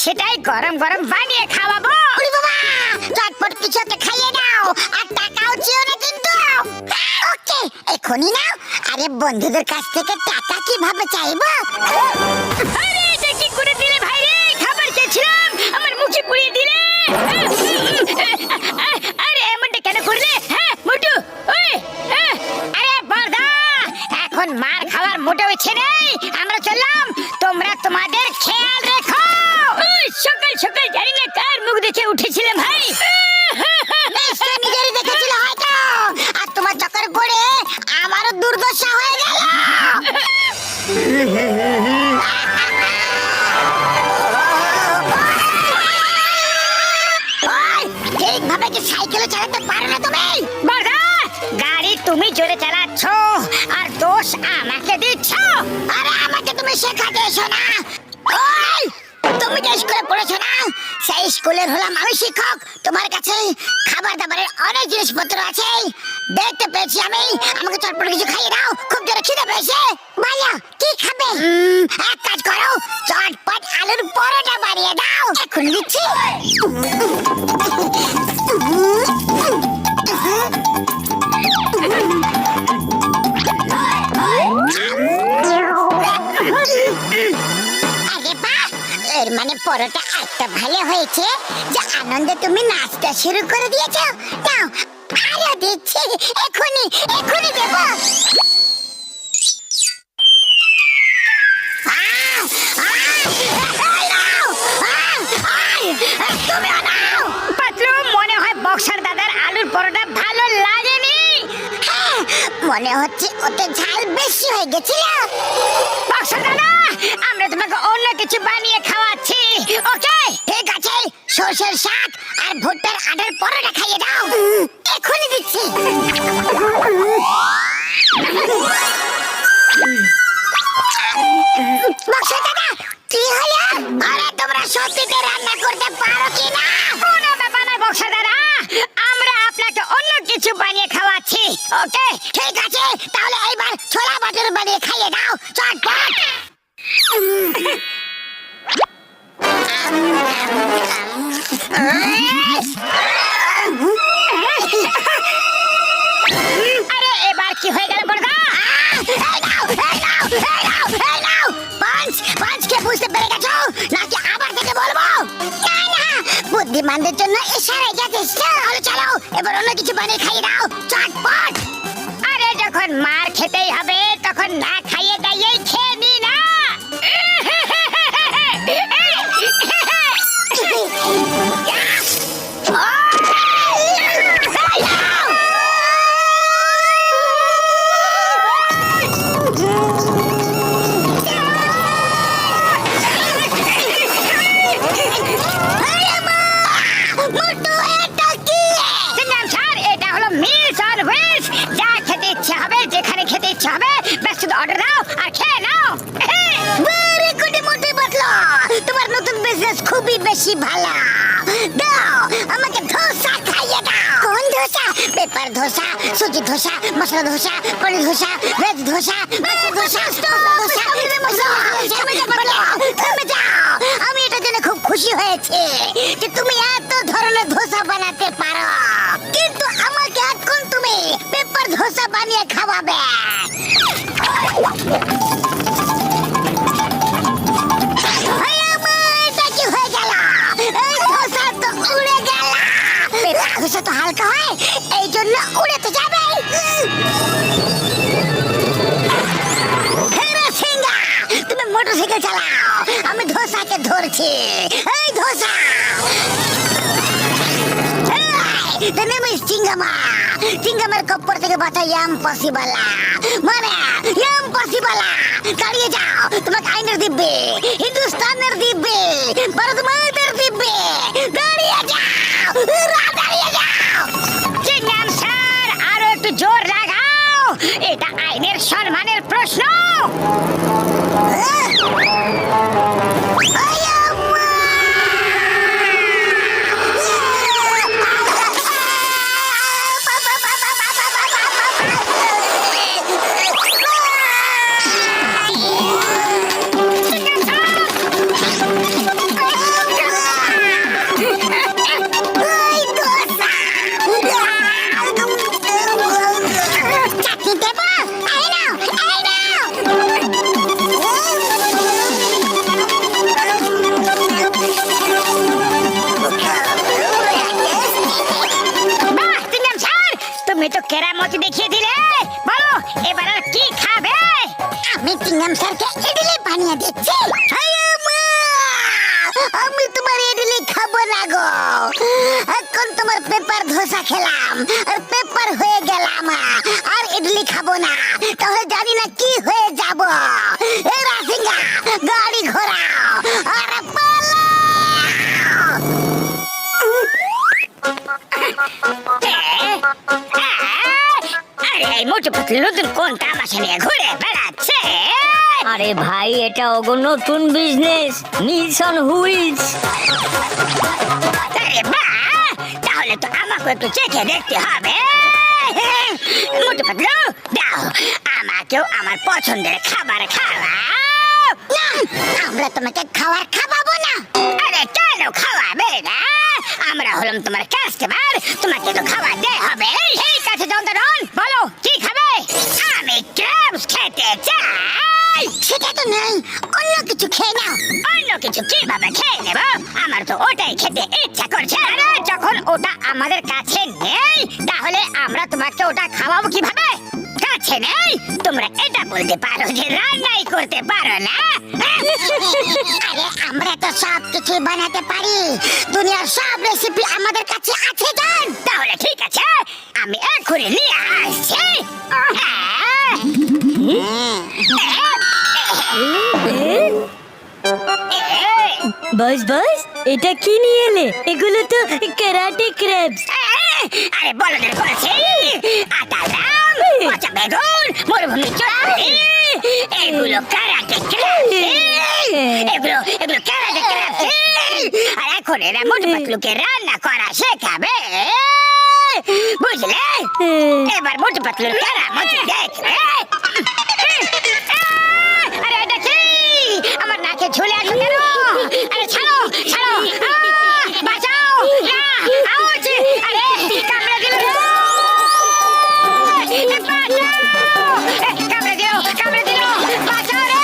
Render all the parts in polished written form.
সেটাই গরম গরম বানিয়ে খাওয়াবো। ওরে বাবা, চটপট কিছু একটা খাইয়ে দাও, আর টাকাও চেও না কিন্তু। ওকে, এখনই নাও। আরে বন্ধুদের কাছ থেকে টাকা কিভাবে চাইবো? আরে এটা কি করে দিলে ভাই রে? খাবার খেয়েছিলাম, আমার মুখে পুড়িয়ে দিলে। আরে এমনটা কেন করলে? হ্যাঁ মোটু, ওই আরে বড়দা, এখন মার খাওয়ার মোটেও ইচ্ছে নেই। আমরা চললাম, তোমরা তোমাদের খেয়াল রেখো। সকাল সকাল জানি না কার মুখ দেখে উঠেছিলাম ভাই। নিশ্চয়ই নিজেরই দেখেছিল হয়তো, আর তোমার চক্করে পড়ে আমারও দুর্দশা হয়ে গেল। ঠিকভাবে কি সাইকেল চালাতে পারো না তুমি? বড়দা, গাড়ি তুমি জোরে চালাচ্ছ আর দোষ আমাকে দিচ্ছ। আরে আমাকে তুমি শেখাতে এসো না। ওই, তুমি যে স্কুলে পড়েছো না, সেই স্কুলের হলাম আমি শিক্ষক। তোমার কাছে খাবার দাবারের অনেক জিনিসপত্র আছে, দেখতে পেয়েছি আমি। আমাকে চটপট কিছু খাইয়ে দাও, খুব জোরে খিদে পেয়েছে। ভাইয়া কি খাবে? এক কাজ করো, চটপট আলুর পরোটা বানিয়ে দাও। এখন দিচ্ছি। আরে বাহ, এর মানে পরোটা একটা ভালো হয়েছে যে আনন্দে তুমি নাচটা শুরু করে দিয়েছো। নাও আরো দিচ্ছি, এখনই এখনই দেবো। তুমিও নাও। পাতলু, মনে হয় বক্সার দাদার আলুর পরোটা ভালো লাগেনি। হ্যাঁ, মনে হচ্ছে ওতে ঝাল বেশি হয়ে গেছিল। বক্সার দাদা, আমরা তোমাকে অন্য কিছু বানিয়ে খাওয়াচ্ছি। ওকে ঠিক আছে, সর্ষের শাক আর ভুট্টার আটার পরোটা খাইয়ে দাও। এখনই দিচ্ছি। বক্সা দাদা, কি হলো? আরে তোমরা সত্যিতে রান্না করতে পারো কি না? কোনো ব্যাপার না বক্সার দাদা, আমরা আপনাকে অন্য কিছু বানিয়ে খাওয়াচ্ছি। ওকে ঠিক আছে, তাহলে এইবার ছোলা বাটার বানিয়ে খাইয়ে দাও চটপট। আরে এবার কি হয়ে গেল বড়দা? পাঁচকে বুঝতে পেরে গেছো নাকি আবার থেকে বলবো? না না, বুদ্ধিমানদের জন্য ইশারাই যথেষ্ট। চলো চলো, এবার অন্য কিছু বানিয়ে খাইয়ে দাও চটপট। আরে যখন মার খেতেই হবে তখন না খাইয়ে দাইয়েই খেয়ে নি না। এটা হলো মিলস অন হুইলস। যা খেতে ইচ্ছে হবে, যেখানে খেতে ইচ্ছে হবে, ব্যাস শুধু অর্ডার দাও আর খেয়ে নাও। ভেরি গুড মোটে বদলা, তোমার নতুন বিজনেস খুবই বেশি ভালো। দাও আমাকে ধোসা খাইয়ে দাও। কোন ধোসা? পেপার ধোসা, সুজি ধোসা, মশলা ধোসা, পনির ধোসা, ভেজ ধোসা, মাছের ধোসা, ধোসা, থেমে যাও। আমি এটা জেনে খুব খুশি হয়েছি যে তুমি এত ধরনের ধোসা বানাতে পারো, কিন্তু আমাকে এখন তুমি পেপার ধোসা বানিয়ে খাওয়াবে। এটা কি হয়ে গেল? এই ধোসা তো উড়ে গেল। পেপার ধোসা তো হালকা হয়, এই জন্য উড়ে তো যাবে। তুমি মোটরসাইকেল চালাও, আমি ধোসাকে ধরছি। এই ধোসা, the name is চিঙ্গামা। চিঙ্গামের কপ্পর থেকে বাঁচা ইম্পসিবল, মানে ইম্পসিবল। দাঁড়িয়ে যাও, তোমাকে আইনের দিব্যে, হিন্দুস্তানের দিব্যে, ভারত মায়ের দিব্যে। দাঁড়িয়ে যাও, দাঁড়িয়ে যাও। চিংগাম স্যার, আরো একটু জোর লাগাও, এটা আইনের সম্মানের প্রশ্ন। খাবো না তাহলে জানি না কি হয়ে যাব। এ রাসিঙ্গা গাড়ি ঘোরাও, আরে এই মোটু পাতলু নতুন কোন তামাশা নিয়ে ঘুরে বেড়াচ্ছে? আরে ভাই, এটা ওগো নতুন বিজনেস, মিলস অন হুইলস। আরে বাহ, তাহলে তো আমাকে একটু চেখে দেখতে হবে। মোটু পাতলু দাও আমাকেও আমার পছন্দের খাবার খাওয়াও। না, আমরা তোমাকে খাবার খাওয়াবো না। আরে কেন খাওয়াবে না? আমরা হলাম তোমার কাস্টমার, তোমাকে তো খাওয়াতে হবে। এই কাছে যন্ত্রণ বলো কি খাবে? আমি ক্র্যাবস খেতে চাই। সেটা তো নেই, অন্য কিছু খেয়ে নাও। অন্য কিছু কিভাবে খেয়ে নেব? আমার তো ওটাই খেতে ইচ্ছা করছে। আরে যখন ওটা আমাদের কাছে নেই তাহলে আমরা তোমাকে ওটা খাওয়াবো কিভাবে? কাছে নেই, তোমরা এটা বলতে পারো যে রান্নাই করতে পারো না। আরে আমরা তো সব কিছু বানাতে পারি, দুনিয়ার সব রেসিপি আমাদের কাছে আছে জান। তাহলে ঠিক আছে, আমি এক্ষুনি নিয়ে আসছি। বস বস, এটা কি নিয়ে এলে? এগুলো তো ক্যারাটে ক্র্যাবস। আরে বলো না বলছি, আটা দাম, পচা বেগুন, মরুভূমি চড়াই, এগুলো কারাটে ক্র্যাবস। এগুলো কারাটে ক্র্যাবস। আর এখন এরা মোটু পাতলুকে রান্না করা শেখাবে, বুঝলে? এবার মোটু পাতলুর কারামতি দেখবে। আরে এটা কি? আমার নাকে ঝুলে আসো কেন? আরে ছাড়ো ছাড়ো, বাঁচাও না, আউচ! আরে কামড়ে দিল, কামড়ে দিল, কামড়ে দিল, বাঁচাও রে,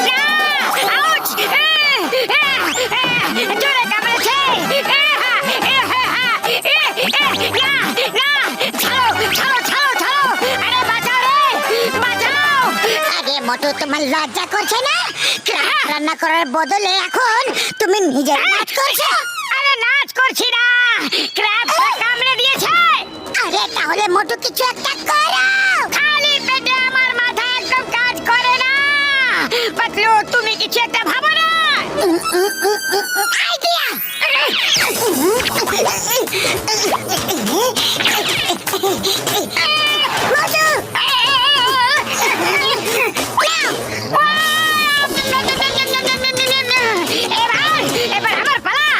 না, আউচ! জোরে কামড়েছে, ছাড়ো ছাড়ো ছাড়ো ছাড়ো, আরে বাঁচাও রে, বাঁচাও! আরে মোটু, তোমার লজ্জা করছে না? ক্র্যাব রান্না করার বদলে এখন তুমি নিজের নাচ করছো। আরে নাচ করছি না, ক্র্যাব কামড়ে দিয়েছে। আরে তাহলে মোটু কিছু একটা করো। খালি পেটে আমার মাথা একদম কাজ করে না। পাতলু তুমি কিছু একটা ভাবো না। আইডিয়া! মোটু! এবার আমার পালা।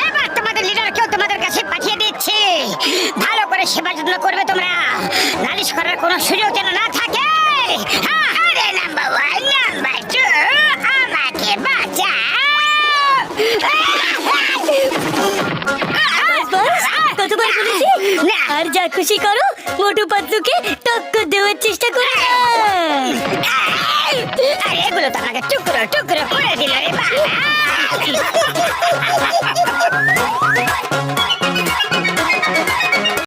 এবার তোমাদের লিডারকেও তোমাদের কাছে পাঠিয়ে দিচ্ছি, ভালো করে সেবা যত্ন করবে তোমরা, নালিশ করার কোনো সুযোগ যেন না থাকে। আরে নাম্বার 1 নাম্বার 2 আমাকে বাঁচাও। বস, কতবার বলেছি? আর যা খুশি করো, মোটু পাতলুকে টক্কর দেওয়ার চেষ্টা করো না। আরে এগুলো তো আমাকে টুকরো টুকরো করে দিল রে বাবা।